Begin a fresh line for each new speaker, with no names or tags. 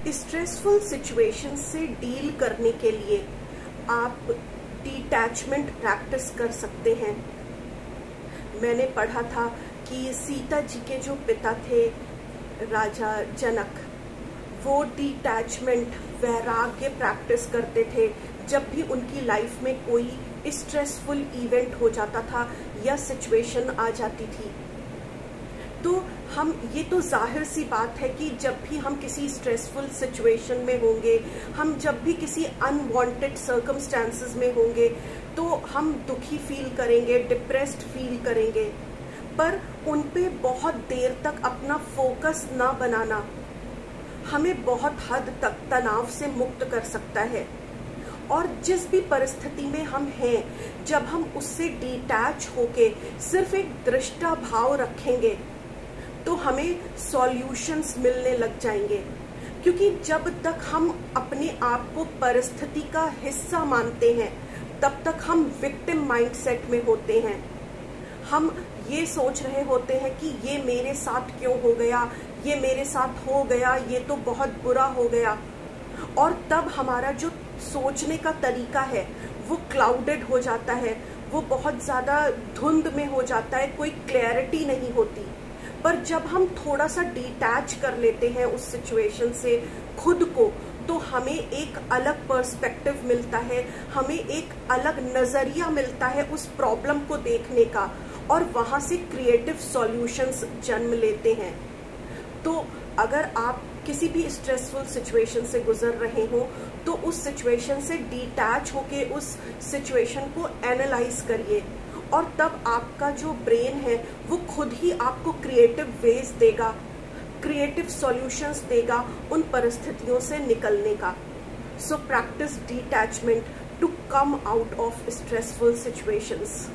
Stressful situation से deal करने के लिए आप डिटैचमेंट प्रैक्टिस कर सकते हैं। मैंने पढ़ा था कि सीता जी के जो पिता थे राजा जनक, वो डिटैचमेंट वैराग्य प्रैक्टिस करते थे जब भी उनकी लाइफ में कोई स्ट्रेसफुल इवेंट हो जाता था या सिचुएशन आ जाती थी। तो हम ये तो जाहिर सी बात है कि जब भी हम किसी स्ट्रेसफुल सिचुएशन में होंगे, हम जब भी किसी अनवांटेड सर्कमस्टेंसेस में होंगे, तो हम दुखी फील करेंगे, डिप्रेस्ड फील करेंगे। पर उन पे बहुत देर तक अपना फोकस ना बनाना हमें बहुत हद तक तनाव से मुक्त कर सकता है। और जिस भी परिस्थिति में हम हैं, जब हम उससे डिटैच होके सिर्फ एक दृष्टा भाव रखेंगे तो हमें सॉल्यूशंस मिलने लग जाएंगे। क्योंकि जब तक हम अपने आप को परिस्थिति का हिस्सा मानते हैं, तब तक हम विक्टिम माइंडसेट में होते हैं। हम ये सोच रहे होते हैं कि ये मेरे साथ क्यों हो गया, ये मेरे साथ हो गया, ये तो बहुत बुरा हो गया। और तब हमारा जो सोचने का तरीका है वो क्लाउडेड हो जाता है, वो बहुत ज़्यादा धुंध में हो जाता है, कोई क्लैरिटी नहीं होती। पर जब हम थोड़ा सा डिटैच कर लेते हैं उस सिचुएशन से खुद को, तो हमें एक अलग पर्सपेक्टिव मिलता है, हमें एक अलग नज़रिया मिलता है उस प्रॉब्लम को देखने का, और वहाँ से क्रिएटिव सॉल्यूशंस जन्म लेते हैं। तो अगर आप किसी भी स्ट्रेसफुल सिचुएशन से गुजर रहे हो, तो उस सिचुएशन से डिटैच होके उस सिचुएशन को एनालाइज करिए, और तब आपका जो ब्रेन है वो खुद ही आपको क्रिएटिव वेज देगा, क्रिएटिव सॉल्यूशंस देगा उन परिस्थितियों से निकलने का। So practice detachment to come out of stressful situations.